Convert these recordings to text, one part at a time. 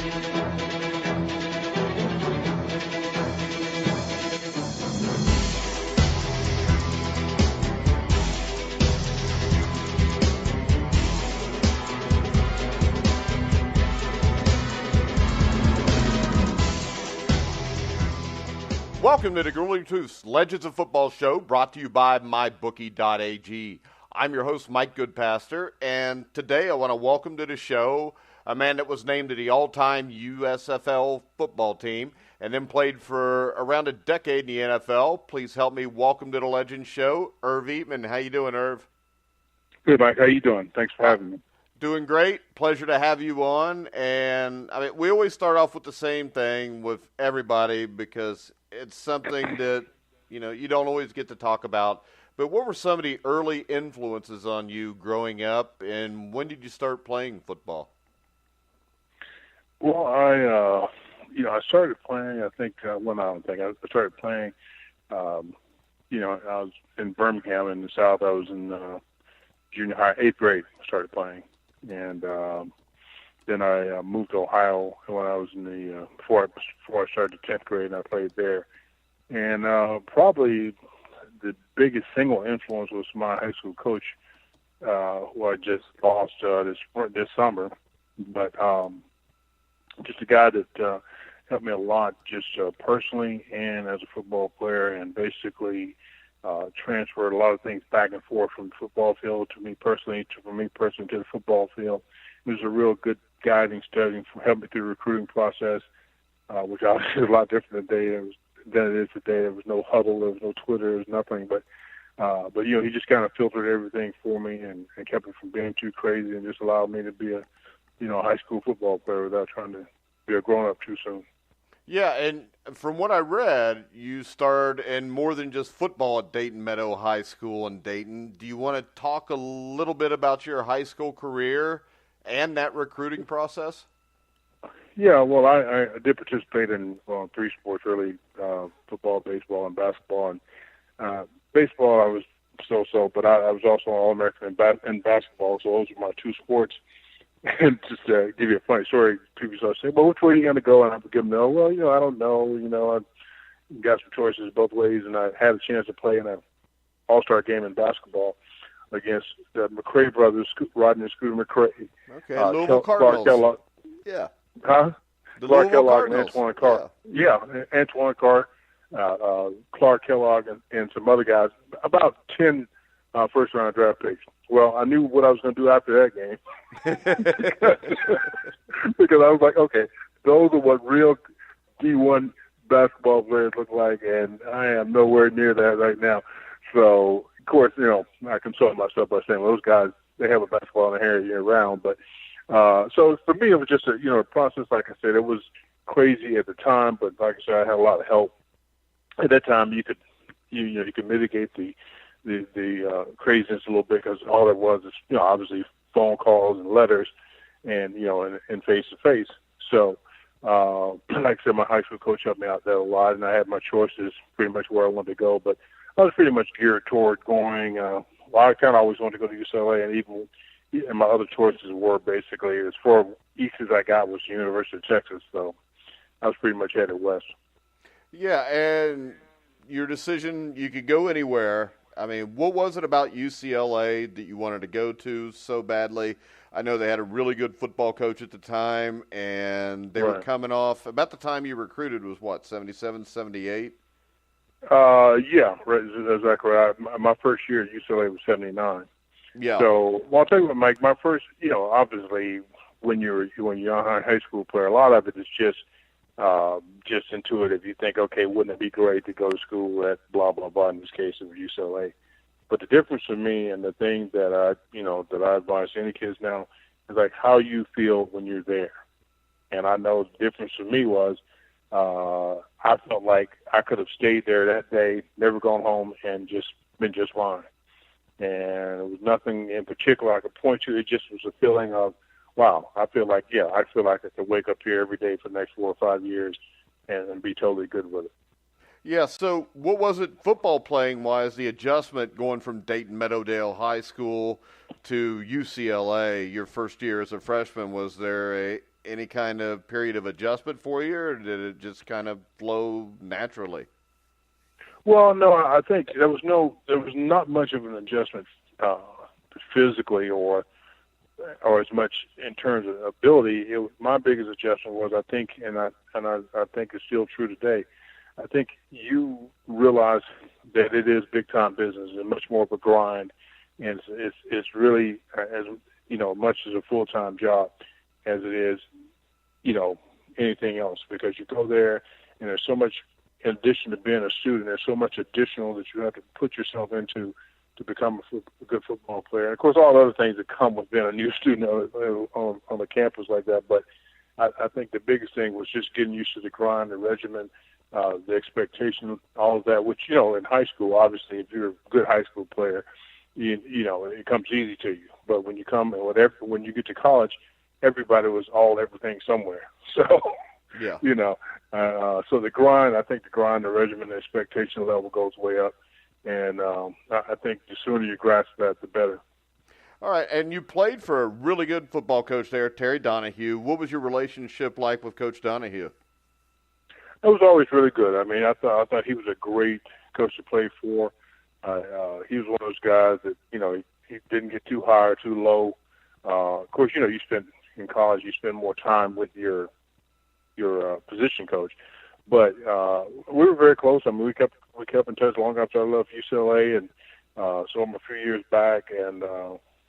Welcome to the Grueling Truths Legends of Football show, brought to you by MyBookie.ag. I'm your host, Mike Goodpaster, and today I want to welcome to the show a man that was named to the all-time USFL football team and then played for around a decade in the NFL. Please help me welcome to the Legends show, Irv Eatman. How you doing, Irv? Good, Mike. How you doing? Thanks for having me. Doing great. Pleasure to have you on. And I mean, we always start off with the same thing with everybody because it's something that, you know, you don't always get to talk about. But what were some of the early influences on you growing up, and when did you start playing football? Well, I started playing, I started playing, I was in Birmingham in the South. I was in junior high, 8th grade, I started playing. And then I moved to Ohio when I was in before I started the 10th grade, and I played there. And probably the biggest single influence was my high school coach, who I just lost this summer. But just a guy that helped me a lot, just personally and as a football player, and basically transferred a lot of things back and forth from the football field to me personally to the football field. He was a real good guiding, studying, helped me through the recruiting process, which obviously is a lot different than it is today. There was no huddle, there was no Twitter, there was nothing. But he just kind of filtered everything for me and kept it from being too crazy and just allowed me to be a high school football player without trying to be a grown-up too soon. Yeah, and from what I read, you starred in more than just football at Dayton Meadow High School in Dayton. Do you want to talk a little bit about your high school career and that recruiting process? Yeah, well, I did participate in 3 sports, really, football, baseball, and basketball. And baseball, I was so-so, but I was also an All-American in basketball, so those were my 2 sports. And just to give you a funny story, people start saying, well, which way are you going to go? And I would give them, no, well, I don't know. I got some choices both ways, and I had a chance to play in an all-star game in basketball against the McCray brothers, Rodney and Scooter McCray. Okay, Louisville Cardinals. Clark Kellogg. Yeah. Huh? The Clark Louisville Kellogg Cardinals. And Antoine Carr. Yeah, Antoine Carr, Clark Kellogg, and some other guys. About 10 first-round draft picks. Well, I knew what I was going to do after that game because I was like, okay, those are what real D1 basketball players look like, and I am nowhere near that right now. So, of course, I console myself by saying, well, those guys, they have a basketball in their hair year-round. But so for me, it was just a process. Like I said, it was crazy at the time, but like I said, I had a lot of help. At that time, you could mitigate the craziness a little bit because all it was is, obviously phone calls and letters and face-to-face. So, like I said, my high school coach helped me out there a lot, and I had my choices pretty much where I wanted to go. But I was pretty much geared toward going, I kind of always wanted to go to UCLA, and my other choices were basically, as far east as I got was the University of Texas. So I was pretty much headed west. Yeah, and your decision, you could go anywhere. I mean, what was it about UCLA that you wanted to go to so badly? I know they had a really good football coach at the time, and they were coming off. About the time you recruited was what, 77, 78? Yeah, right, exactly right. My first year at UCLA was 79. Yeah. So, well, I'll tell you what, Mike, my first, obviously when you're a high school player, a lot of it is just intuitive. You think, okay, wouldn't it be great to go to school at blah, blah, blah, in this case it was UCLA. But the difference for me and the thing that I advise any kids now is like how you feel when you're there. And I know the difference for me was I felt like I could have stayed there that day, never gone home, and just been just fine. And it was nothing in particular I could point to. It just was a feeling of, wow, I feel like I could wake up here every day for the next 4 or 5 years and be totally good with it. Yeah, so what was it football playing wise, the adjustment going from Dayton Meadowdale High School to UCLA your first year as a freshman? Was there any kind of period of adjustment for you, or did it just kind of flow naturally? Well, no, I think there was not much of an adjustment physically or as much in terms of ability. My biggest adjustment was, I think, and I think it's still true today. I think you realize that it is big time business and much more of a grind, and it's really as much as a full time job as it is anything else, because you go there and there's so much. In addition to being a student, there's so much additional that you have to put yourself into to become a good football player. And of course, all the other things that come with being a new student on a campus like that. But I think the biggest thing was just getting used to the grind, the regimen, the expectation, all of that, which, in high school, obviously, if you're a good high school player, it comes easy to you. But when you when you get to college, everybody was everything somewhere. So, Yeah. So the grind, the regimen, the expectation level goes way up. And I think the sooner you grasp that, the better. All right, and you played for a really good football coach there, Terry Donahue. What was your relationship like with Coach Donahue? It was always really good. I mean, I thought he was a great coach to play for. He was one of those guys that he didn't get too high or too low. Of course, you spend in college, you spend more time with your position coach, but we were very close. I mean, we kept in touch long after I left UCLA, and saw him a few years back. And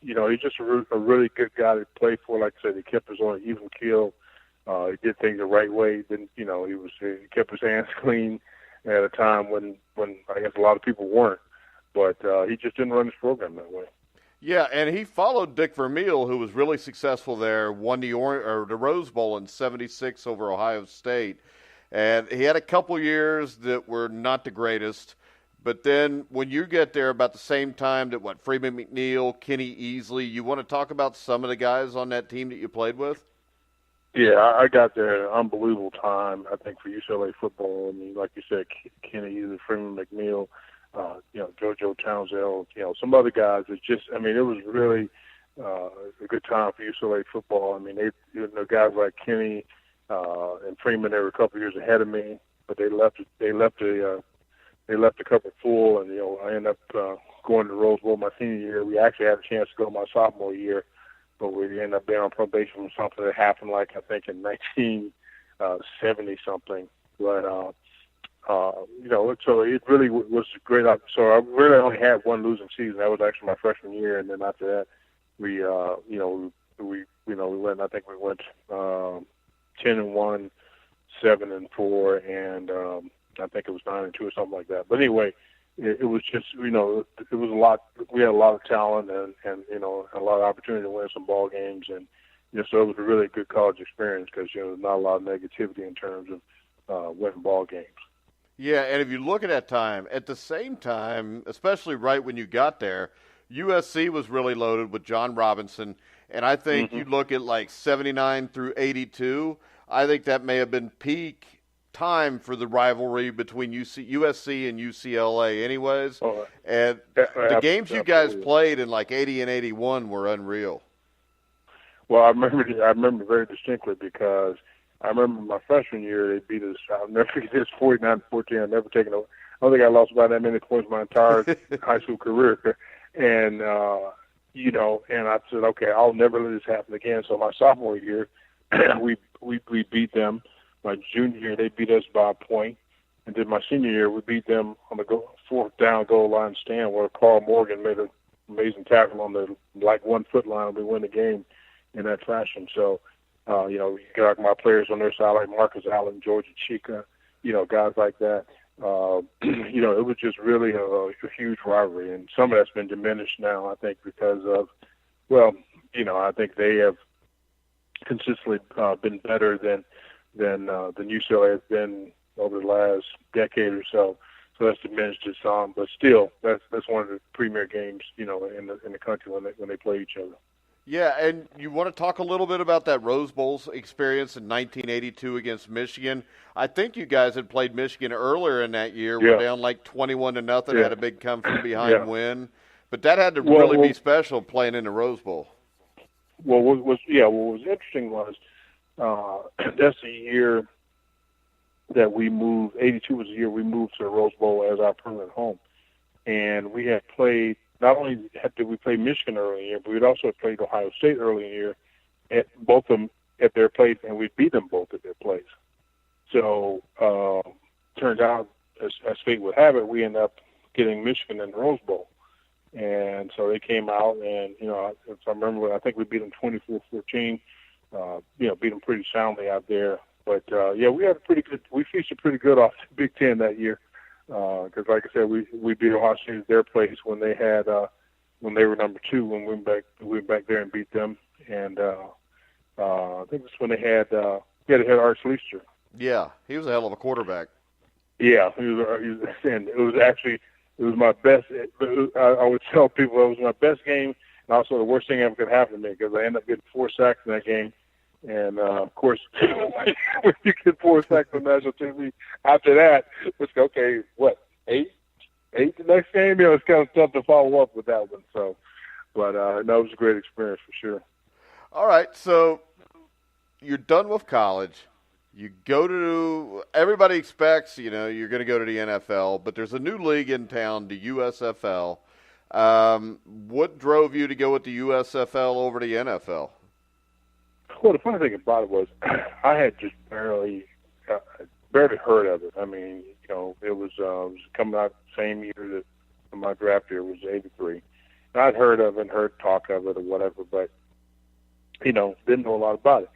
he's just a really good guy to play for. Like I said, he kept us on an even keel. He did things the right way. Then he kept his hands clean at a time when I guess a lot of people weren't. But he just didn't run his program that way. Yeah, and he followed Dick Vermeil, who was really successful there, won the Rose Bowl in '76 over Ohio State. And he had a couple years that were not the greatest. But then when you get there about the same time that, Freeman McNeil, Kenny Easley, you want to talk about some of the guys on that team that you played with? Yeah, I got there at an unbelievable time, I think, for UCLA football. I mean, like you said, Kenny Easley, Freeman McNeil, JoJo Townsend, some other guys. It was really a good time for UCLA football. I mean, guys like Kenny and Freeman, they were a couple of years ahead of me, but they left the cup full, and I ended up going to the Rose Bowl my senior year. We actually had a chance to go my sophomore year, but we ended up being on probation from something that happened, I think in 1970 something. But so it really was a great opportunity. So I really only had one losing season. That was actually my freshman year, and then after that, we went. I think we went 10-1, 7-4, and I think it was 9-2 or something like that. But anyway, it was just it was a lot. We had a lot of talent and a lot of opportunity to win some ball games, and so it was a really good college experience because there's not a lot of negativity in terms of winning ball games. Yeah, and if you look at that time, at the same time, especially right when you got there, USC was really loaded with John Robinson, and I think you look at 79 through 82, I think that may have been peak time for the rivalry between USC and UCLA anyways. And the games you guys played in 80 and 81 were unreal. Well, I remember very distinctly because I remember my freshman year, they beat us. I'll never forget this, 49-14. I've never taken I don't think I lost about that many points my entire high school career. And, and I said, okay, I'll never let this happen again. So my sophomore year, we beat them. My junior year, they beat us by a point. And then my senior year, we beat them on the fourth down goal line stand where Carl Morgan made an amazing tackle on the 1 foot line, and we win the game in that fashion. So, you got my players on their side like Marcus Allen, Georgia Chica, guys like that. It was just really a huge rivalry, and some of that's been diminished now, I think, because of, I think they have consistently been better than UCLA has been over the last decade or so. So that's diminished it some, but still, that's one of the premier games, in the country when they play each other. Yeah, and you want to talk a little bit about that Rose Bowl experience in 1982 against Michigan. I think you guys had played Michigan earlier in that year. We're Yeah, down like 21-0, yeah, had a big come from behind yeah. win. But that had to Well, really be well, special playing in the Rose Bowl. what was interesting was that's the year that we moved. 82 was the year we moved to the Rose Bowl as our permanent home, and we had played. Not only did we play Michigan early in the year, but we'd also played Ohio State early in the year at both of them at their place, and we beat them both at their place. So turns out, as fate would have it, we ended up getting Michigan in the Rose Bowl. And so they came out, and, if I remember, I think we beat them 24-14, beat them pretty soundly out there. But, we featured pretty good off the Big Ten that year. Because, like I said, we beat Ohio State at their place when they had when they were number 2. When we went back there and beat them, and I think it's when they had Arch Leicester. Yeah, he was a hell of a quarterback. Yeah, he was, and it was my best. I would tell people it was my best game, and also the worst thing ever could happen to me because I ended up getting 4 sacks in that game. And, of course, when you get 4 sacks on national TV, after that, it's okay, what, 8 the next game? It's kind of tough to follow up with that one. So, but no, it was a great experience for sure. All right, so you're done with college. You go to – everybody expects, you're going to go to the NFL, but there's a new league in town, the USFL. What drove you to go with the USFL over the NFL? Well, the funny thing about it was I had just barely heard of it. I mean, it was coming out the same year that my draft year was 83. And I'd heard of it and heard talk of it or whatever, but, didn't know a lot about it.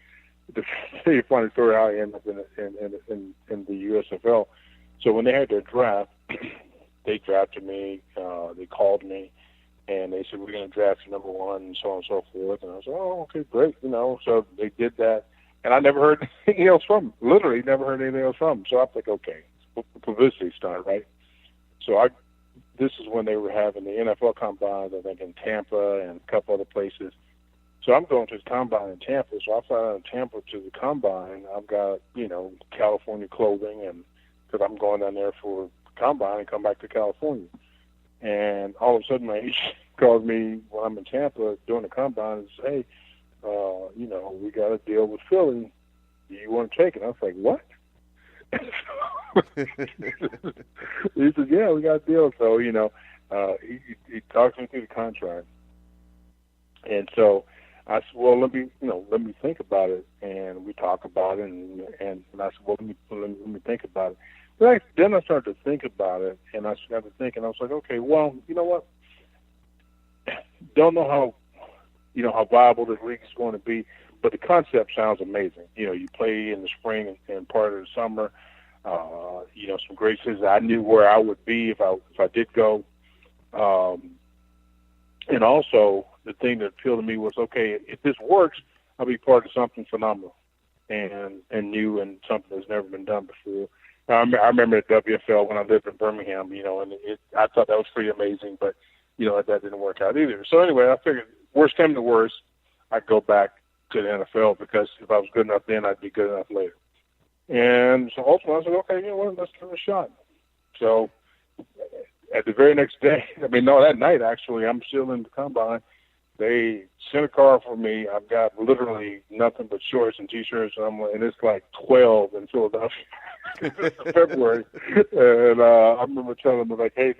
To tell you a funny story how I ended up in the USFL. So when they had their draft, they drafted me, they called me, and they said, we're going to draft you number 1, and so on and so forth. And I said, oh, okay, great. So they did that. And I never heard anything else from them. Literally never heard anything else from them. So I was like, okay, publicity stunt, right? So this is when they were having the NFL combines, I think, in Tampa and a couple other places. So I'm going to the combine in Tampa. So I fly out of Tampa to the combine. I've got, California clothing, and because I'm going down there for the combine and come back to California. And all of a sudden, my agent calls me when I'm in Tampa during the combine and says, hey, we got a deal with Philly. Do you want to take it? I was like, what? He said, yeah, we got a deal. So, he talked me through the contract. And so I said, well, let me think about it. And we talk about it. And I said, well, let me think about it. But then I started to think about it, and I started to think, and I was like, okay, well, you know what? Don't know how viable this league is going to be, but the concept sounds amazing. You play in the spring and part of the summer. Some great cities. I knew where I would be if I did go. And also the thing that appealed to me was, okay, if this works, I'll be part of something phenomenal and new and something that's never been done before. I remember at WFL when I lived in Birmingham, and I thought that was pretty amazing, but, that didn't work out either. So anyway, I figured worst came to worst, I'd go back to the NFL because if I was good enough then, I'd be good enough later. And so ultimately I said, okay, let's give it a shot. So at the very next day, that night actually, I'm still in the combine. They sent a car for me. I've got literally nothing but shorts and T-shirts, and it's like 12 in Philadelphia. It's February. And I remember telling them, like, hey,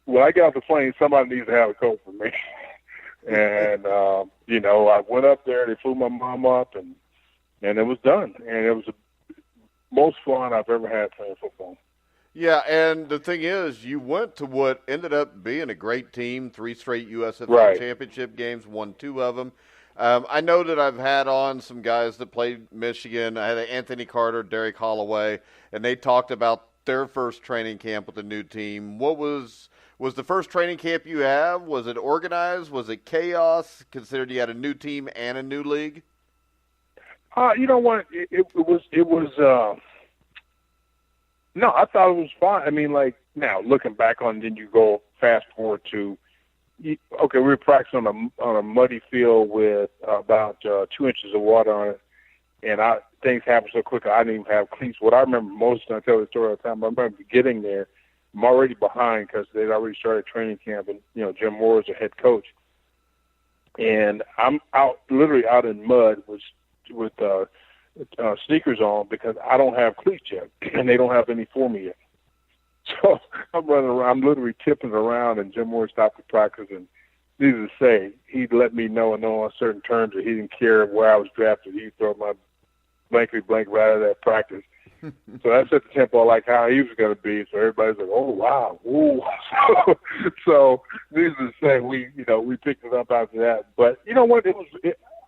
when I get off the plane, somebody needs to have a coat for me. And, I went up there. They flew my mom up, and it was done. And it was the most fun I've ever had playing football. Yeah, and the thing is, you went to what ended up being a great team, 3 straight USFL championship games, won 2 of them. I know that I've had on some guys that played Michigan. I had Anthony Carter, Derek Holloway, and they talked about their first training camp with the new team. What was the first training camp you have? Was it organized? Was it chaos, considering you had a new team and a new league? You know what? It was. No, I thought it was fine. Now looking back on, then you go fast forward to okay, we were practicing on a muddy field with about 2 inches of water on it, and things happened so quick I didn't even have cleats. What I remember most, and I tell the story all the time, I remember getting there, I'm already behind because they'd already started training camp, and Jim Moore is the head coach, and I'm literally out in mud with sneakers on because I don't have cleats yet, and they don't have any for me yet. So I'm running around, I'm literally tipping around, and Jim Moore stopped the practice, and needless to say, he'd let me know on certain terms that he didn't care where I was drafted. He'd throw my blankety blank right out of that practice. So that set the tempo like how he was going to be. So everybody's like, "Oh wow, ooh!" So needless to say, we picked it up after that. But you know what?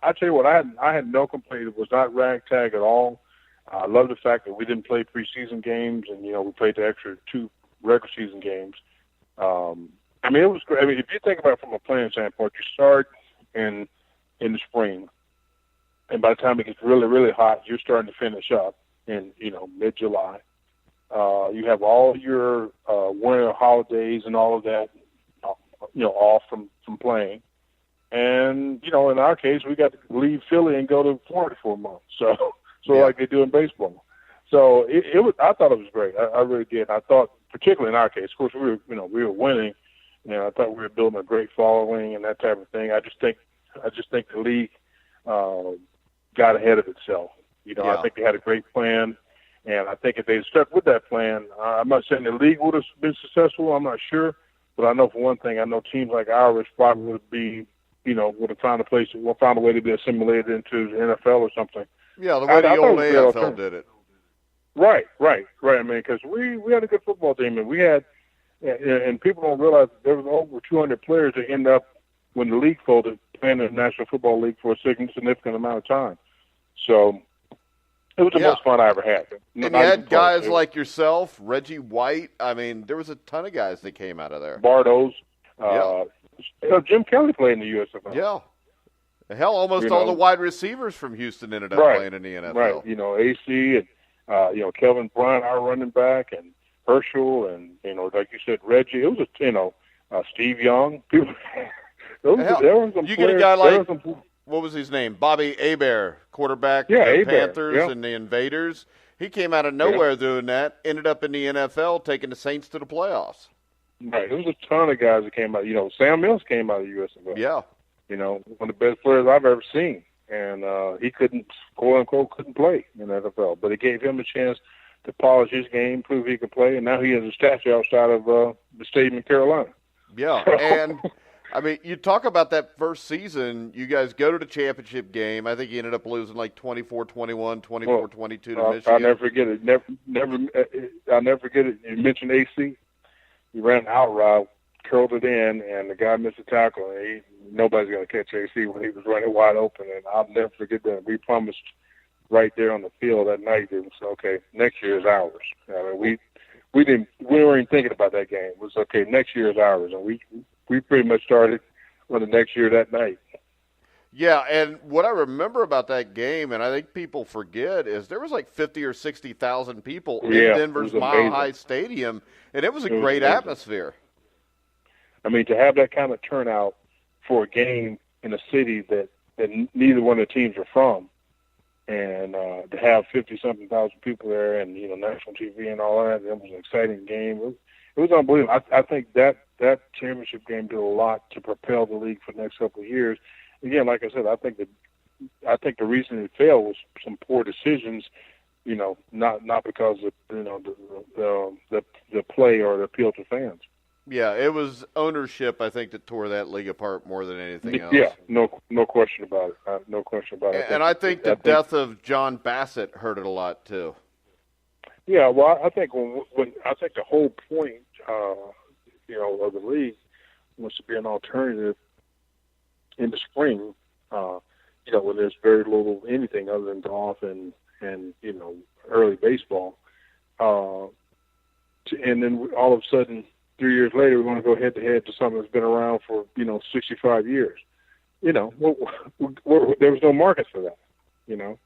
I tell you what, I had no complaint. It was not ragtag at all. I love the fact that we didn't play preseason games, and we played the extra 2 regular season games. I mean, it was great. I mean, if you think about it from a playing standpoint, you start in the spring, and by the time it gets really, really hot, you're starting to finish up in mid-July. You have all your winter holidays and all of that, off from playing. And in our case, we got to leave Philly and go to Florida for a month. So Yeah. like they do in baseball. So it was. I thought it was great. I really did. I thought, particularly in our case, of course, we were winning. I thought we were building a great following and that type of thing. I just think the league got ahead of itself. I think they had a great plan, and I think if they had stuck with that plan, I'm not saying the league would have been successful. I'm not sure, but I know for one thing, I know teams like ours probably would be, would have found a way to be assimilated into the NFL or something. Yeah, the way the old AFL did it. Right. I mean, because we had a good football team, and we had, and people don't realize there was over 200 players that ended up, when the league folded, playing in the National Football League for a significant amount of time. So it was the most fun I ever had. And you had guys like yourself, Reggie White. I mean, there was a ton of guys that came out of there. Bardos. Jim Kelly played in the USFL. Yeah. Hell, almost all the wide receivers from Houston ended up playing in the NFL. Right. AC and, Kelvin Bryant, our running back, and Herschel, and, like you said, Reggie. It was Steve Young. People, there was some you players, get a guy like, what was his name? Bobby Hebert, quarterback for the Panthers and the Invaders. He came out of nowhere doing that, ended up in the NFL, taking the Saints to the playoffs. Right. There was a ton of guys that came out. Sam Mills came out of the USFL. Yeah. One of the best players I've ever seen. And he couldn't play in the NFL. But it gave him a chance to polish his game, prove he could play, and now he has a statue outside of the stadium in Carolina. Yeah, and, I mean, you talk about that first season, you guys go to the championship game. I think you ended up losing like 24-21, 24-22 to Michigan. I'll never forget it. I'll never forget it. You mentioned AC. He ran an out route, curled it in, and the guy missed a tackle, and nobody's going to catch AC when he was running wide open, and I'll never forget that. We promised right there on the field that night, it was, okay, next year is ours. I mean, we weren't even thinking about that game. It was, okay, next year is ours, and we pretty much started on the next year that night. Yeah, and what I remember about that game, and I think people forget, is there was like 50 or 60,000 people in Denver's Mile High Stadium, and it was a great atmosphere. I mean, to have that kind of turnout for a game in a city that neither one of the teams are from, and to have 50-something thousand people there, and national TV and all that, it was an exciting game. It was unbelievable. I think that championship game did a lot to propel the league for the next couple of years. Again, like I said, I think the reason it failed was some poor decisions. Not because of the play or the appeal to fans. Yeah, it was ownership, I think, that tore that league apart more than anything else. Yeah, no question about it. No question about it. And I think the death of John Bassett hurt it a lot too. Yeah, well, I think I think the whole point, of the league was to be an alternative in the spring. When there's very little anything other than golf and early baseball, and then all of a sudden, 3 years later, we want to go head-to-head to something that's been around for, 65 years. There was no market for that. You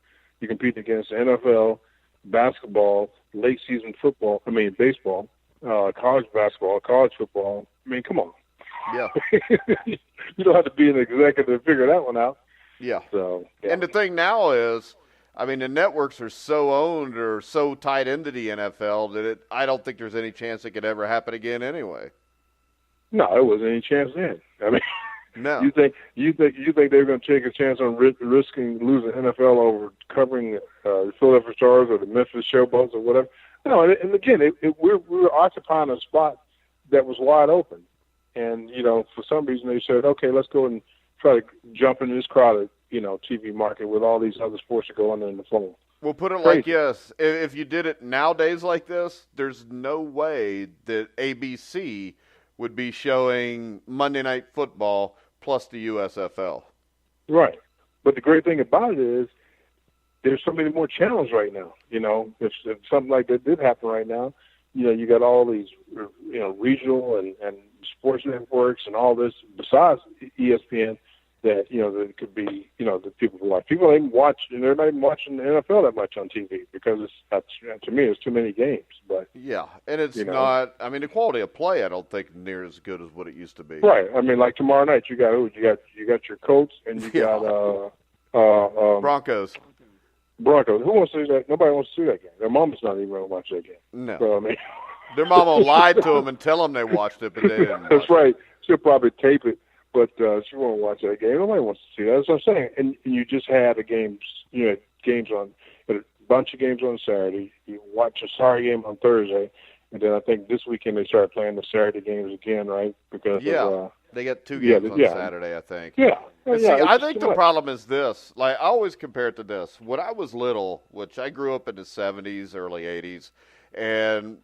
compete against the NFL, basketball, late-season football, baseball, college basketball, college football. I mean, come on. Yeah. You don't have to be an executive to figure that one out. Yeah. So, yeah. And the thing now is, I mean, the networks are so owned or so tied into the NFL that I don't think there's any chance it could ever happen again anyway. No, there wasn't any chance then. I mean, no. You think they're going to take a chance on risking losing NFL over covering the Philadelphia Stars or the Memphis Showboats or whatever? No, and again, we were occupying a spot that was wide open, and for some reason they said, okay, let's go and try to jump into this crowded TV market with all these other sports that go under in the fold. Well, put it like this: if you did it nowadays like this, there's no way that ABC would be showing Monday Night Football plus the USFL. Right. But the great thing about it is there's so many more channels right now. If something like that did happen right now, you got all these, regional and sports networks and all this besides ESPN that, that could be, that people will watch. People don't even watch, and they're not even watching the NFL that much on TV because to me, it's too many games. But yeah, and it's not. I mean, the quality of play, I don't think near as good as what it used to be. Right. I mean, like tomorrow night, you got your Colts and you got Broncos. Broncos. Who wants to see that? Nobody wants to see that game. Their mama's not even going to watch that game. No. So, I mean, their mama lied to them and tell them they watched it, but they didn't. That's right. She'll probably tape it. But she won't watch that game. Nobody wants to see that. That's what I'm saying. And you just had a bunch of games on Saturday. You watch a sorry game on Thursday, and then I think this weekend they started playing the Saturday games again, right? Because they got 2 games on Saturday, I think. Yeah. See, I think the problem is this. Like, I always compare it to this. When I was little, which I grew up in the 70s, early 80s, and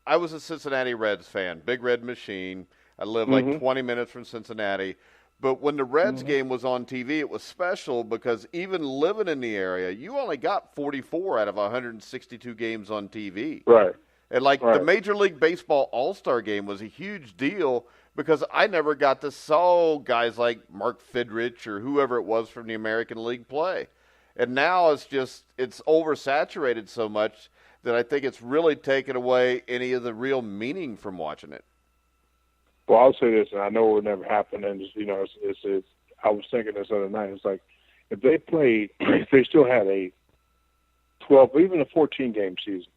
I was a Cincinnati Reds fan, Big Red Machine. I lived like 20 minutes from Cincinnati. But when the Reds game was on TV, it was special because even living in the area, you only got 44 out of 162 games on TV. Right. And the Major League Baseball All-Star game was a huge deal because I never got to saw guys like Mark Fidrich or whoever it was from the American League play. And now it's oversaturated so much that I think it's really taken away any of the real meaning from watching it. Well, I'll say this, and I know it will never happen. And I was thinking this other night. It's like if they still had a 12, even a 14-game season,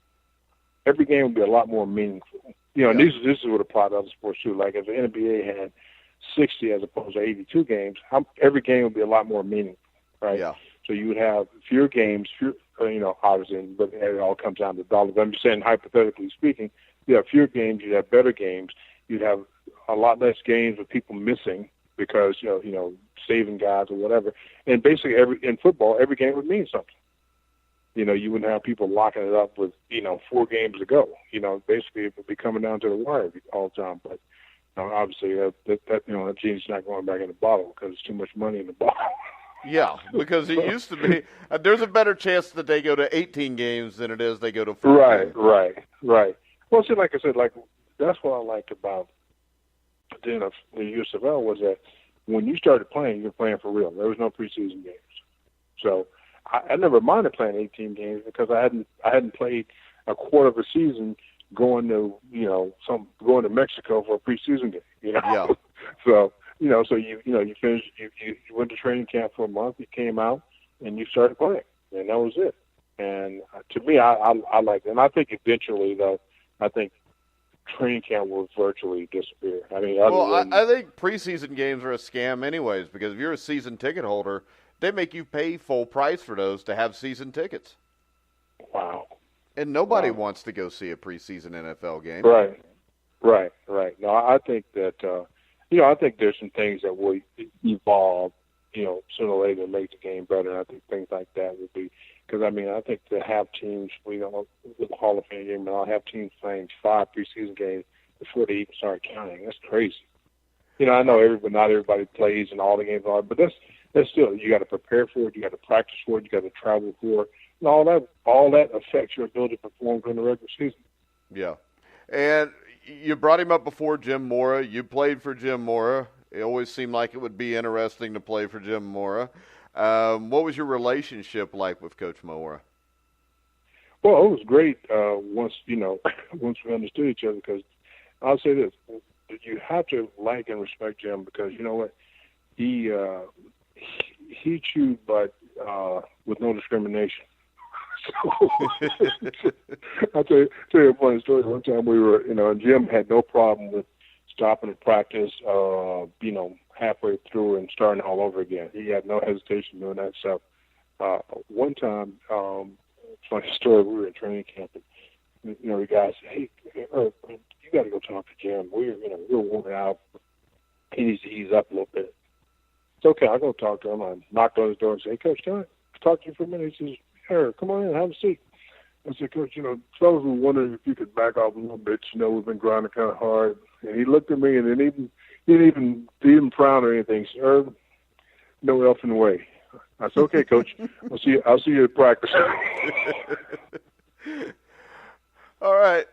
every game would be a lot more meaningful. And this is what apply to other sports too. Like if the NBA had 60 as opposed to 82 games, every game would be a lot more meaningful, right? Yeah. So you would have fewer games, obviously, but it all comes down to dollars. I'm just saying, hypothetically speaking, you have fewer games, you'd have better games, you'd have a lot less games with people missing because, saving guys or whatever. And basically in football, every game would mean something. You wouldn't have people locking it up with, 4 games to go. Basically it would be coming down to the wire all the time. But obviously that genie's not going back in the bottle because there's too much money in the bottle. Yeah, because it used to be, there's a better chance that they go to 18 games than it is they go to 14. Right. Well, see, like I said, that's what I liked about the USFL was that when you started playing, you're playing for real. There was no preseason games. So I never minded playing 18 games because I hadn't played a quarter of a season going to Mexico for a preseason game. Yeah. So you finished. You went to training camp for a month. You came out and you started playing, and that was it. And to me, I like it. And I think eventually, though, training camp will virtually disappear. I mean, I think preseason games are a scam anyways because if you're a season ticket holder, they make you pay full price for those to have season tickets. Wow. And nobody wants to go see a preseason NFL game. Right. No, I think that, I think there's some things that will evolve, sooner or later to make the game better. And I think things like that would be, because, I think to have teams, with the Hall of Fame game, and I'll have teams playing 5 preseason games before they even start counting. That's crazy. I know not everybody plays and all the games are, but that's still, you got to prepare for it, you got to practice for it, you got to travel for it, and all that affects your ability to perform during the regular season. Yeah. And you brought him up before, Jim Mora. You played for Jim Mora. It always seemed like it would be interesting to play for Jim Mora. What was your relationship like with Coach Mora? Well, it was great once we understood each other because I'll say this. you have to like and respect Jim because you know what he chewed butt with no discrimination. So I'll tell you a funny story. One time we were, and Jim had no problem with stopping at practice, halfway through and starting all over again. He had no hesitation doing that stuff. One time, funny story, we were at training camp, and, the guy said, "Hey, you got to go talk to Jim. We're worn out. He needs to ease up a little bit." It's okay. I'll go talk to him. I knocked on his door and said, "Hey, Coach, can I talk to you for a minute?" He says, "Sure, come on in, have a seat." I said, "Coach, fellas were wondering if you could back off a little bit. We've been grinding kind of hard." And he looked at me and then he didn't frown or anything. He said, "Irv, no effing way." I said, "Okay, Coach, I'll see you at practice." All right.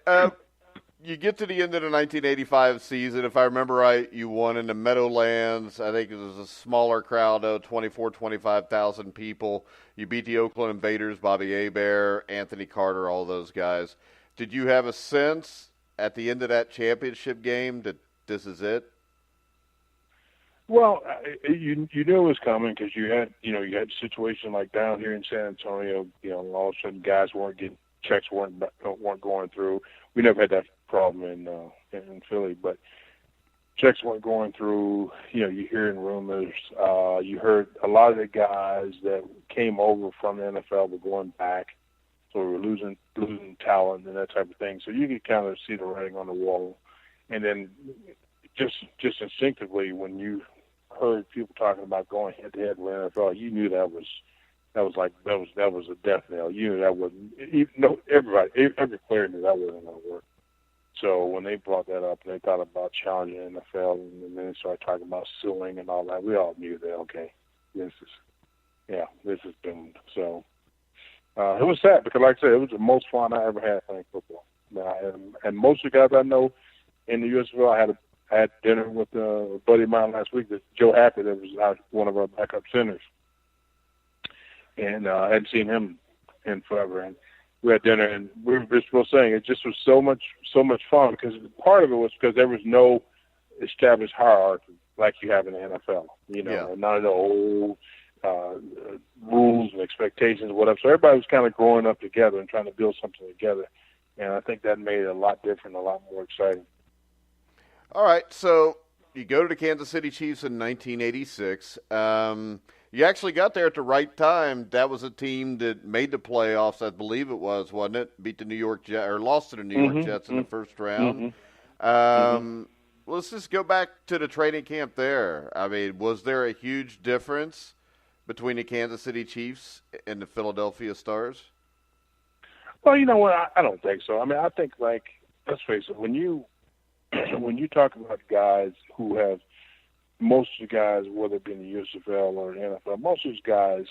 You get to the end of the 1985 season. If I remember right, you won in the Meadowlands. I think it was a smaller crowd, 25,000 people. You beat the Oakland Invaders, Bobby Hebert, Anthony Carter, all those guys. Did you have a sense at the end of that championship game that this is it? Well, you knew it was coming because you had a situation like down here in San Antonio. All of a sudden guys checks weren't going through. We never had that problem in Philly, but checks weren't going through. You're hearing rumors. You heard a lot of the guys that came over from the NFL were going back, so we were losing talent and that type of thing. So you could kind of see the writing on the wall, and then just instinctively when you heard people talking about going head to head with NFL, you knew that was a death knell. You knew that wasn't. Every player knew that wasn't going to work. So when they brought that up, they thought about challenging the NFL, and then they started talking about suing and all that. We all knew that. Okay, this is doomed. So it was sad because, like I said, it was the most fun I ever had playing football. And most of the guys I know in the USFL, I had dinner with a buddy of mine last week, Joe Happy, that was one of our backup centers. And I hadn't seen him in forever. And we had dinner, and we were just both saying it just was so much fun because part of it was because there was no established hierarchy like you have in the NFL, and none of the old rules and expectations, whatever. So everybody was kind of growing up together and trying to build something together. And I think that made it a lot different, a lot more exciting. All right, so you go to the Kansas City Chiefs in 1986. You actually got there at the right time. That was a team that made the playoffs, I believe it was, wasn't it? Beat the New York Jets, or lost to the New York Jets in the first round. Let's just go back to the training camp there. I mean, was there a huge difference between the Kansas City Chiefs and the Philadelphia Stars? Well, you know what? I don't think so. I mean, I think, let's face it, when you talk about guys who have, most of the guys, whether it be in the USFL or the NFL, most of those guys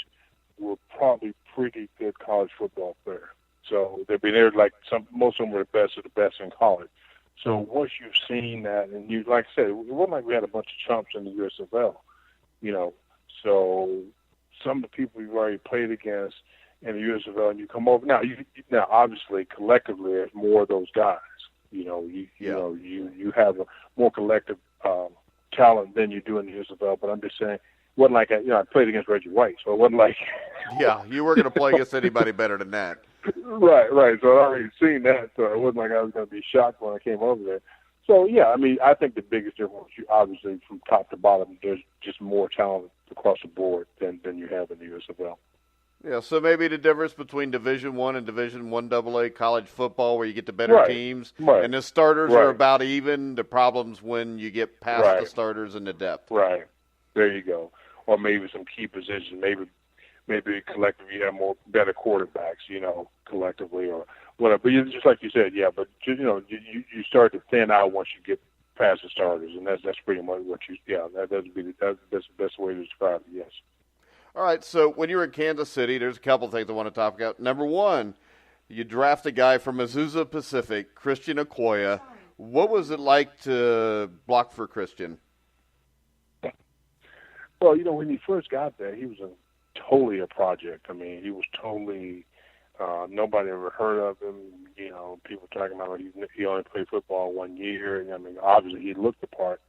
were probably pretty good college football players. So they've been there, most of them were the best of the best in college. So once you've seen that, and you, like I said, it wasn't like we had a bunch of chumps in the USFL, so some of the people you've already played against in the USFL, and you come over, now obviously collectively there's more of those guys. You have a more collective talent than you do in the USFL, but I'm just saying, it wasn't like I played against Reggie White, so it wasn't like yeah, you weren't going to play against anybody better than that. Right. So I'd already seen that, so it wasn't like I was going to be shocked when I came over there. So yeah, I mean, I think the biggest difference, obviously, from top to bottom, there's just more talent across the board than you have in the USFL. Yeah, so maybe the difference between Division I and Division I AA college football, where you get the better teams, and the starters are about even. The problems when you get past the starters and the depth. Right. There you go. Or maybe some key positions. Maybe collectively you have better quarterbacks, collectively or whatever. But just like you said, but you start to thin out once you get past the starters, and that's pretty much what that's the best way to describe it. Yes. All right, so when you were in Kansas City, there's a couple things I want to talk about. Number one, you draft a guy from Azusa Pacific, Christian Okoye. What was it like to block for Christian? Well, when he first got there, he was totally a project. I mean, he was totally Nobody ever heard of him. You know, people talking about he only played football 1 year. And, I mean, obviously he looked the part.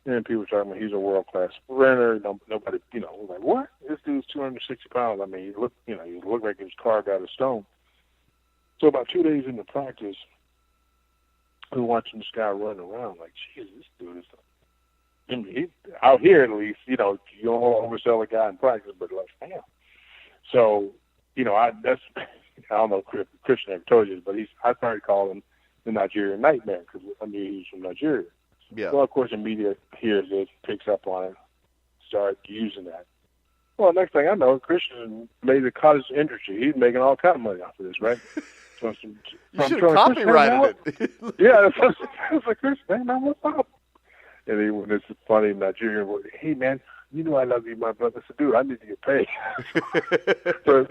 And people talking about he's a world-class sprinter. Nobody, you know, was like, what? This dude's 260 pounds. I mean, he looked like he was carved out of stone. So about 2 days into practice, we were watching this guy running around like, Jesus, this dude is, I mean, he, out here at least, you know, you don't oversell a guy in practice, but like, damn. So, you know, I don't know if Christian ever told you this, but I started calling him the Nigerian Nightmare because I knew he was from Nigeria. Yeah. Well, of course, the media hears it, picks up on it, started using that. Well, next thing I know, Christian made a cottage industry. He's making all kind of money off of this, right? You should have copyrighted it. Yeah, I was like, Christian, man, what's up? And he went, this funny Nigerian boy, hey, man, you know I love you, my brother. I said, dude, I need to get paid. so,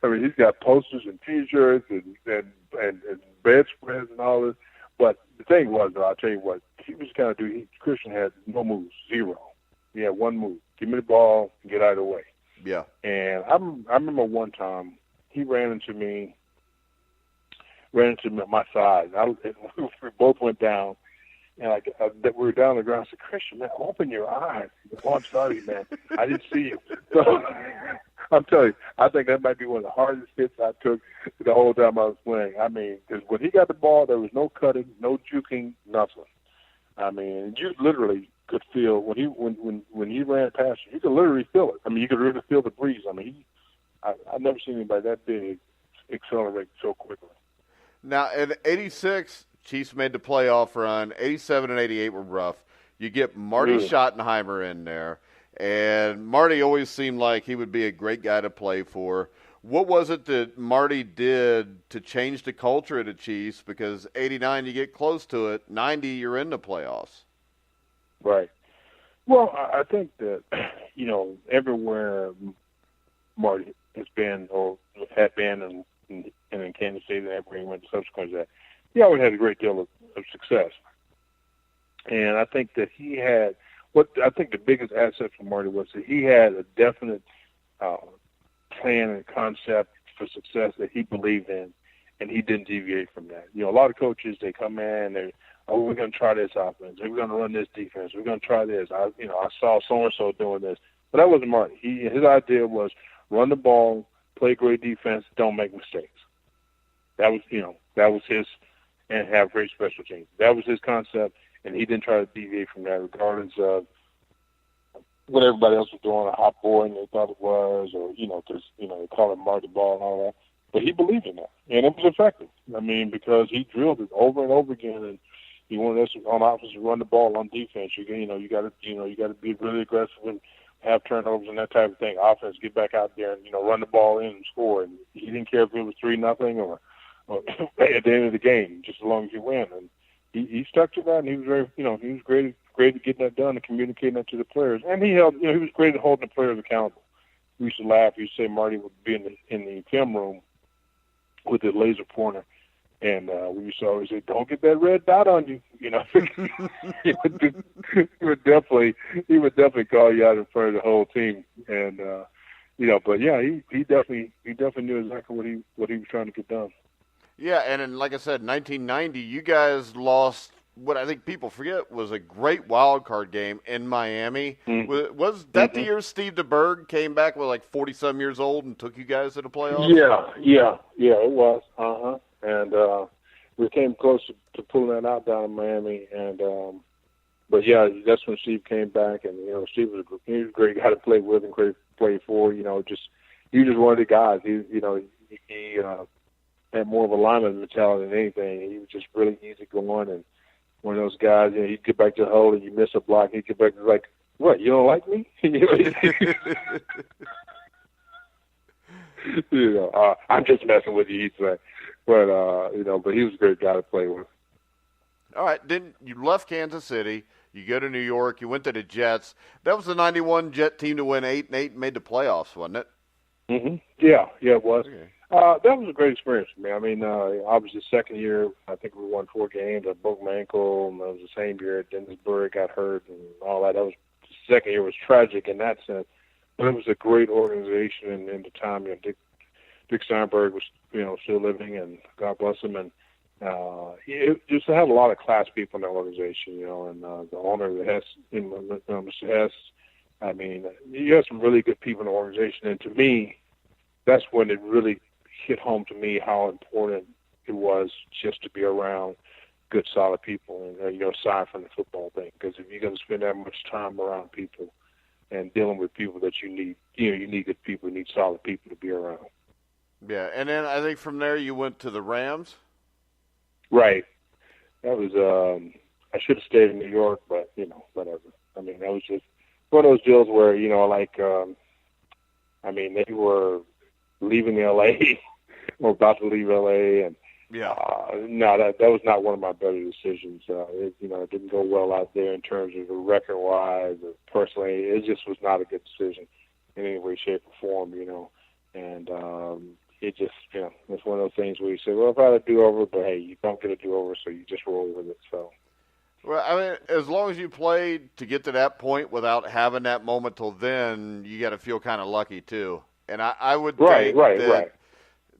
I mean, he's got posters and T-shirts and bedspreads and all this. But the thing was, though, I'll tell you what, he was kind of dude. Christian had no moves, zero. He had one move. Give me the ball and get out of the way. Yeah. And I remember one time he ran into me at my side. We both went down. And we were down on the ground. I said, Christian, man, open your eyes. Oh, I'm sorry, man. I didn't see you. So, I'm telling you, I think that might be one of the hardest hits I took the whole time I was playing. I mean, because when he got the ball, there was no cutting, no juking, nothing. I mean, you literally could feel when he ran past you could literally feel it. I mean, you could really feel the breeze. I mean, I've never seen anybody that big accelerate so quickly. Now, in '86, Chiefs made the playoff run. '87 and '88 were rough. You get Marty Schottenheimer in there, and Marty always seemed like he would be a great guy to play for. What was it that Marty did to change the culture of the Chiefs? Because '89, you get close to it. '90, you're in the playoffs. Right. Well, I think that, you know, everywhere Marty has been or had been and in Kansas City and everywhere he went subsequent to that, he always had a great deal of success. And I think that he had I think the biggest asset for Marty was that he had a definite plan and concept for success that he believed in, and he didn't deviate from that. You know, a lot of coaches, they come in and we're going to try this offense. We're going to run this defense. We're going to try this. I saw so-and-so doing this. But that wasn't Marty. His idea was run the ball, play great defense, don't make mistakes. That was his, and have great special teams. That was his concept, and he didn't try to deviate from that regardless of what everybody else was doing, a hot boy, and they thought it was, or, because, they call him Marty Ball and all that. But he believed in that, and it was effective. I mean, because he drilled it over and over again, and he wanted us on offense to run the ball. On defense, you got to be really aggressive and have turnovers and that type of thing. Offense, get back out there and run the ball in and score. And he didn't care if it was 3-0 or at the end of the game, just as long as you win. And he stuck to that, and he was very, he was great at getting that done and communicating that to the players. And he held, he was great at holding the players accountable. We used to laugh. We used to say Marty would be in the film room with the laser pointer. And we used to always say, "Don't get that red dot on you." He would definitely call you out in front of the whole team. And but yeah, he definitely knew exactly what he was trying to get done. Yeah, and then, like I said, 1990, you guys lost what I think people forget was a great wild card game in Miami. Mm-hmm. Was that the year Steve DeBerg came back with like 40-some years old and took you guys to the playoffs? Yeah, it was. And we came close to pulling that out down in Miami. And but yeah, that's when Steve came back, and Steve was a great guy to play with and great to play for. He was just one of the guys. He had more of a lineman mentality than anything. He was just really easy going, and one of those guys. He'd get back to the hole and you miss a block. He'd get back and like, "What? You don't like me?" I'm just messing with you, he'd say. But but he was a great guy to play with. All right, then you left Kansas City. You go to New York. You went to the Jets. That was the '91 Jet team to win 8-8 and made the playoffs, wasn't it? Mm-hmm. Yeah, it was. Okay. That was a great experience for me. I mean, obviously the second year, I think we won 4 games. I broke my ankle, and it was the same year Dennisburg got hurt and all that. The second year was tragic in that sense, but it was a great organization. And at the time, Dick Dick Steinberg was, still living, and God bless him. And it just had a lot of class people in the organization, and the owner, the Hess, Mr. Hess. I mean, you had some really good people in the organization, and to me, that's when it really hit home to me how important it was just to be around good, solid people, and aside from the football thing. Because if you're going to spend that much time around people and dealing with people that you need, you need good people, you need solid people to be around. Yeah, and then I think from there you went to the Rams. Right. That was I should have stayed in New York, but whatever. I mean, that was just one of those deals where they were leaving L.A. or about to leave L.A. and no, that was not one of my better decisions. It didn't go well out there in terms of the record-wise or personally. It just was not a good decision in any way, shape, or form. And it just it's one of those things where you say, well, if I had a do-over, but hey, you don't get a do-over, so you just roll with it. So. Well, I mean, as long as you played to get to that point without having that moment till then, you got to feel kind of lucky too. And I would think that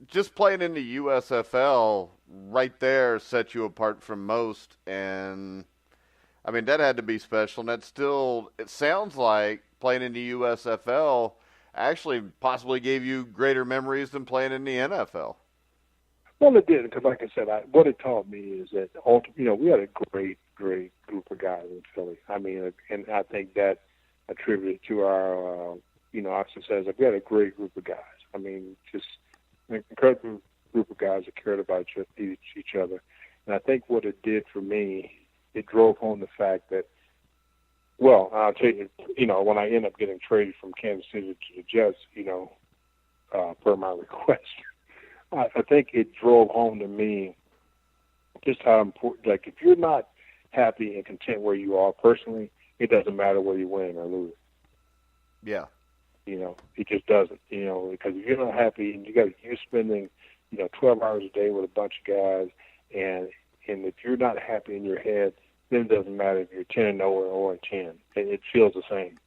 just playing in the USFL right there sets you apart from most. And, I mean, that had to be special. And that still, it sounds like playing in the USFL actually possibly gave you greater memories than playing in the NFL. Well, it did, because like I said, what it taught me is that, we had a great group of guys in Philly. I mean, and I think that attributed to our, our success. We had a great group of guys. I mean, just an incredible group of guys that cared about each other. And I think what it did for me, it drove home the fact that, well, I'll tell you, when I ended up getting traded from Kansas City to the Jets, per my request, I think it drove home to me just how important, like, if you're not happy and content where you are personally, it doesn't matter whether you win or lose. Yeah. It just doesn't, because if you're not happy and you're spending, 12 hours a day with a bunch of guys, and if you're not happy in your head, then it doesn't matter if you're 10-0 or 10. It feels the same.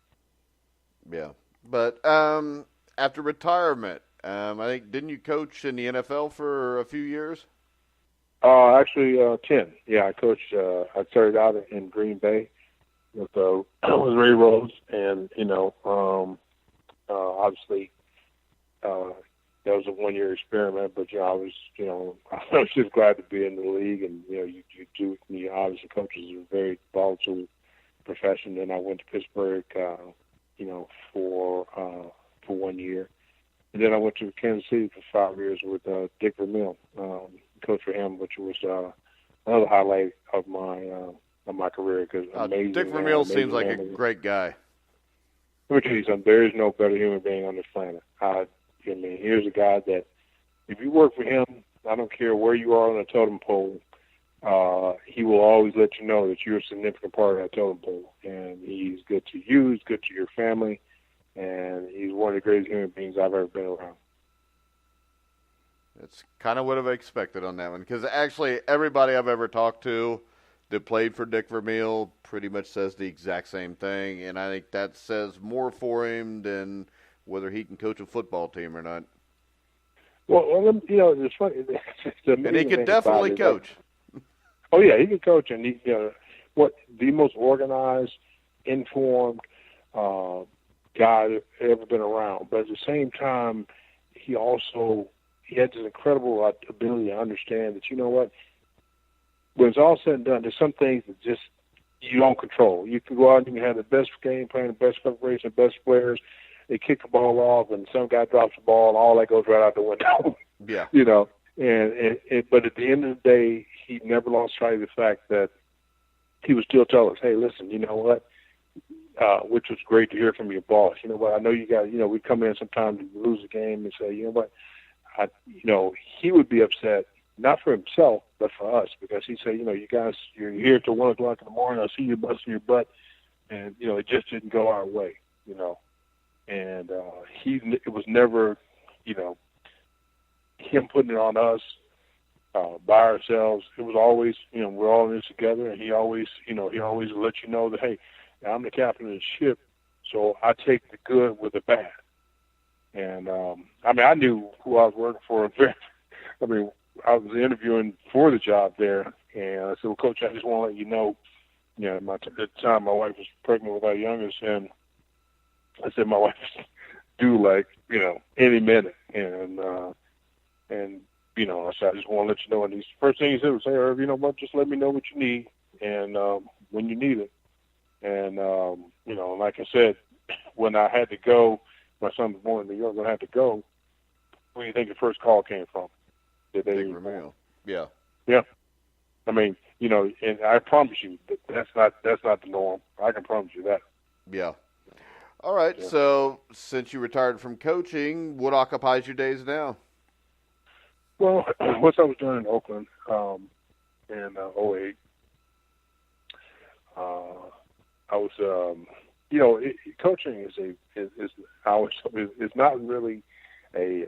Yeah. But after retirement, I think, didn't you coach in the NFL for a few years? Actually, 10. Yeah, I coached. I started out in Green Bay with Ray Rhodes, and obviously that was a one-year experiment. But I was just glad to be in the league, and you obviously coaches is a very volatile profession. Then I went to Pittsburgh, for 1 year. And then I went to Kansas City for 5 years with Dick Vermeil, coach for him, which was another highlight of my career. Because Dick Vermeil seems like a great guy. Let me tell you something. There is no better human being on this planet. Here's a guy that, if you work for him, I don't care where you are on the totem pole, he will always let you know that you're a significant part of that totem pole. And he's good to you. He's good to your family. And he's one of the greatest human beings I've ever been around. That's kind of what I've expected on that one. Because actually, everybody I've ever talked to that played for Dick Vermeil pretty much says the exact same thing. And I think that says more for him than whether he can coach a football team or not. Well, it's funny. And he can definitely coach. Oh, yeah, he can coach. And he's the most organized, informed guy that's ever been around. But at the same time, he had this incredible ability to understand that, when it's all said and done, there's some things that just you don't control. You can go out and you can have the best game plan, the best preparation, the best players. They kick the ball off, and some guy drops the ball, and all that goes right out the window. Yeah. But at the end of the day, he never lost sight of the fact that he would still tell us, hey, listen, you know what? Which was great to hear from your boss. You know what? I know you got, we come in sometimes and lose the game and say, you know what? He would be upset, not for himself, but for us, because he'd say, you guys, you're here till 1 o'clock in the morning. I see you busting your butt, and it just didn't go our way. And it was never, him putting it on us by ourselves. It was always, we're all in this together, and he always let you know that, hey, I'm the captain of the ship, so I take the good with the bad. And I mean, I knew who I was working for. I mean, I was interviewing for the job there, and I said, "Well, Coach, I just want to let you know, at the time my wife was pregnant with our youngest, and I said my wife is due like any minute, and I said I just want to let you know." And the first thing he said was, "Hey, Irv, you know what? Just let me know what you need, and when you need it." And like I said, when I had to go, my son was born in New York. When I had to go, where do you think the first call came from? Did they from you? Yeah. Yeah. I mean, and I promise you that's not the norm. I can promise you that. Yeah. All right. Yeah. So, since you retired from coaching, what occupies your days now? Well, once I was doing in Oakland in 2008, I was, coaching is not really a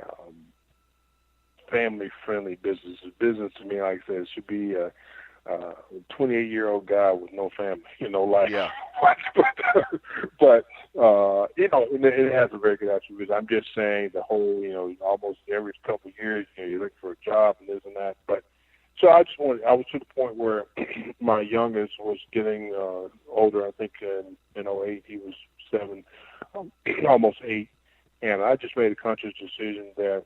family-friendly business. It's business to me, like I said, it should be a 28-year-old guy with no family, life. Yeah. But it has a very good attribute. I'm just saying the whole, almost every couple of years, you're looking for a job and this and that. But so I was to the point where my youngest was getting older. I think in 2008 he was 7, almost 8, and I just made a conscious decision that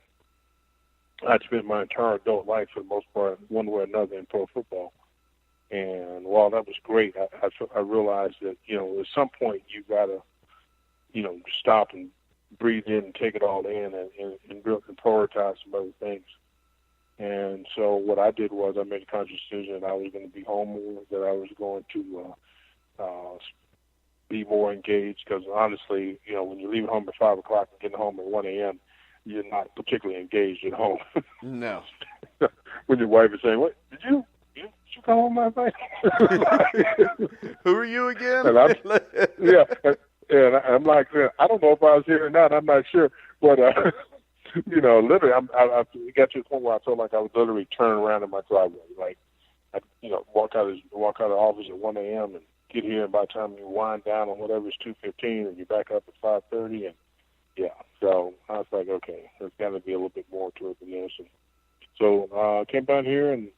I'd spent my entire adult life, for the most part, one way or another, in pro football. And while that was great, I realized that, at some point you got to, stop and breathe in and take it all in and prioritize some other things. And so what I did was I made a conscious decision that I was going to be home more, that I was going to be more engaged, because honestly, when you're leaving home at 5 o'clock and getting home at 1 a.m., you're not particularly engaged at home. No. When your wife is saying, "What, did you come home last night?" Who are you again? And and I'm like, I don't know if I was here or not. I'm not sure. But, literally, I got to the point where I felt like I would literally turn around in my driveway. Like, walk out of the office at 1 a.m. and get here, and by the time you wind down on whatever it's 2:15, and you're back up at 5:30, and yeah. So I was like, okay, there's got to be a little bit more to it than this. And so I came down here, and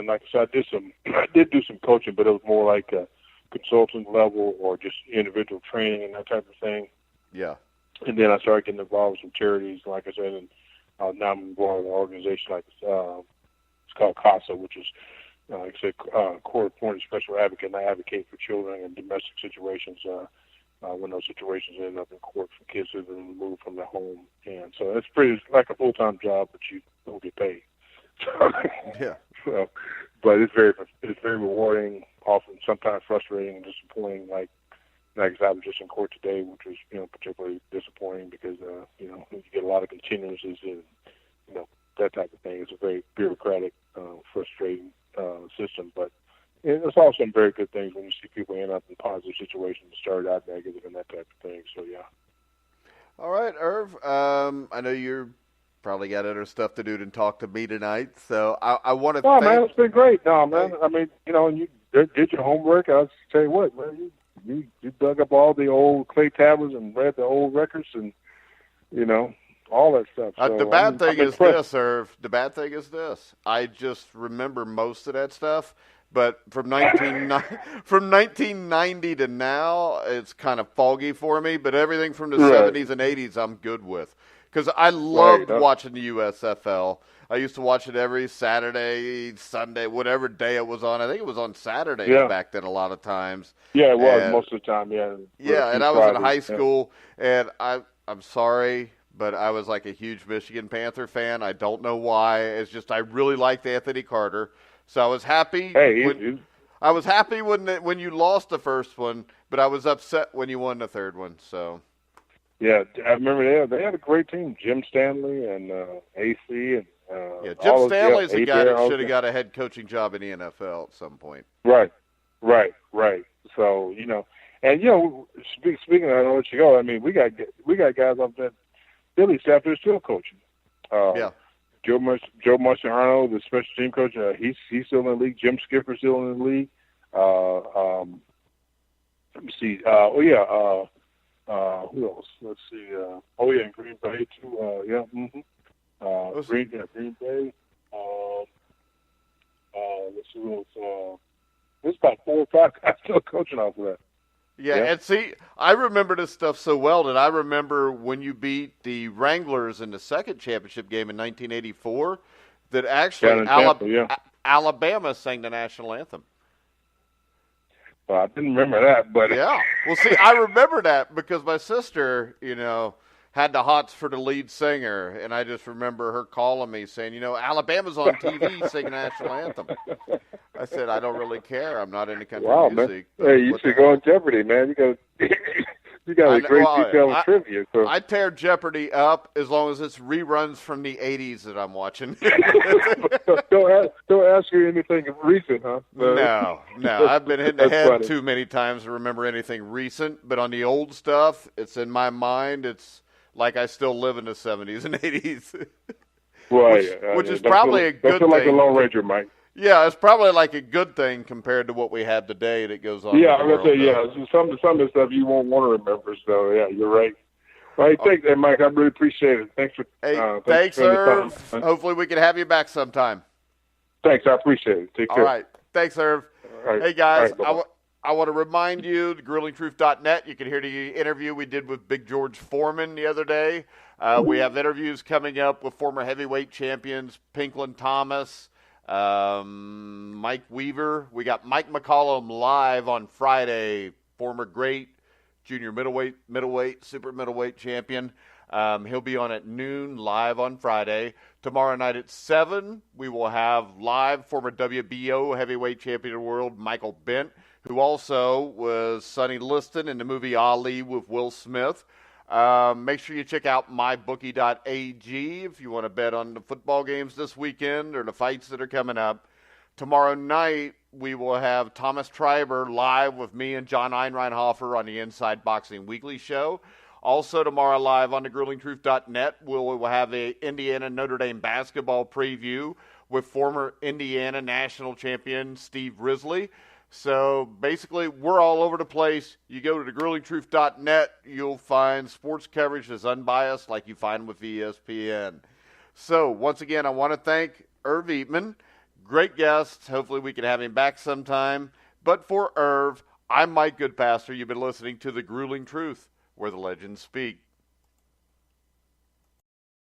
like I said, I did do some coaching, but it was more like a consultant level or just individual training and that type of thing. Yeah. And then I started getting involved with some charities, like I said, and now I'm involved in an organization like it's called CASA, which is like I said, court-appointed special advocate, and I advocate for children in domestic situations when those situations end up in court for kids who've been removed from their home. And so it's like a full-time job, but you don't get paid. Yeah. So, but it's very rewarding, often sometimes frustrating and disappointing. Like I was just in court today, which was particularly disappointing because you get a lot of continuances and that type of thing. It's a very bureaucratic, frustrating system, but it's also some very good things when you see people end up in positive situations, start out negative, and that type of thing. So yeah. All right, Irv. I know you're probably got other stuff to do than talk to me tonight, so I want to. No, man, it's been great. No, man. I mean, you did your homework. I'll tell you what, man. You dug up all the old clay tablets and read the old records and all that stuff. So the bad thing is this, Irv. The bad thing is this. I just remember most of that stuff. But from 1990 to now, it's kind of foggy for me. But everything from the 70s and 80s, I'm good with. Because I loved watching the USFL. I used to watch it every Saturday, Sunday, whatever day it was on. I think it was on Saturdays back then a lot of times. Yeah, it was most of the time, yeah. Yeah, and I was in high school, and I'm sorry, but I was like a huge Michigan Panther fan. I don't know why. It's just I really liked Anthony Carter. So I was happy. I was happy when you lost the first one, but I was upset when you won the third one. So. Yeah, I remember they had a great team. Jim Stanley and AC and Jim Stanley's a guy that should have got a head coaching job in the NFL at some point. Right. So and speaking of that, I'll let you go. I mean, we got guys off that Philly staff that are still coaching. Joe Marciano, the special team coach, he's still in the league. Jim Skipper's still in the league. Let me see. Who else? Let's see. Oh yeah, Green Bay too. Yeah. Green Bay. Let's see who else. There's about 4 or 5 guys still coaching off of that. Yeah, and see, I remember this stuff so well that I remember when you beat the Wranglers in the second championship game in 1984, that actually Alabama sang the national anthem. Well, I didn't remember that, but yeah. Well, see, I remember that because my sister, had the hots for the lead singer, and I just remember her calling me saying, Alabama's on TV singing the national anthem. I said, I don't really care. I'm not into country music. Man. Hey, you should go on Jeopardy, man. You got a great detail of trivia. So. I tear Jeopardy up as long as it's reruns from the 80s that I'm watching. don't ask you anything recent, huh? No. I've been hit in the head too many times to remember anything recent. But on the old stuff, it's in my mind. It's like I still live in the 70s and 80s. Right. Which is probably a good thing. Like a Lone Ranger, Mike. Yeah, it's probably like a good thing compared to what we have today that goes on. Yeah, I'm going to say, some of the stuff you won't want to remember. So, yeah, you're right. Well, hey, thanks, Mike. I really appreciate it. Thanks for thanks, Irv. Hopefully we can have you back sometime. Thanks. I appreciate it. Take care. All right. Thanks, Irv. Right. Hey, guys, right, I want to remind you, grillingtruth.net, you can hear the interview we did with Big George Foreman the other day. We have interviews coming up with former heavyweight champions Pinklin Thomas, Mike Weaver. We got Mike McCollum live on Friday, former great junior middleweight, super middleweight champion. He'll be on at noon live on Friday. Tomorrow night at 7, we will have live former WBO heavyweight champion of the world, Michael Bent, who also was Sonny Liston in the movie Ali with Will Smith. Make sure you check out mybookie.ag if you want to bet on the football games this weekend or the fights that are coming up. Tomorrow night, we will have Thomas Triber live with me and John Einreinhofer on the Inside Boxing Weekly show. Also tomorrow live on the grillingtruth.net, we'll have a Indiana Notre Dame basketball preview with former Indiana national champion Steve Risley. So basically, we're all over the place. You go to thegruelingtruth.net, you'll find sports coverage that's unbiased like you find with ESPN. So once again, I want to thank Irv Eatman. Great guest. Hopefully we can have him back sometime. But for Irv, I'm Mike Goodpaster. You've been listening to The Grueling Truth, where the legends speak.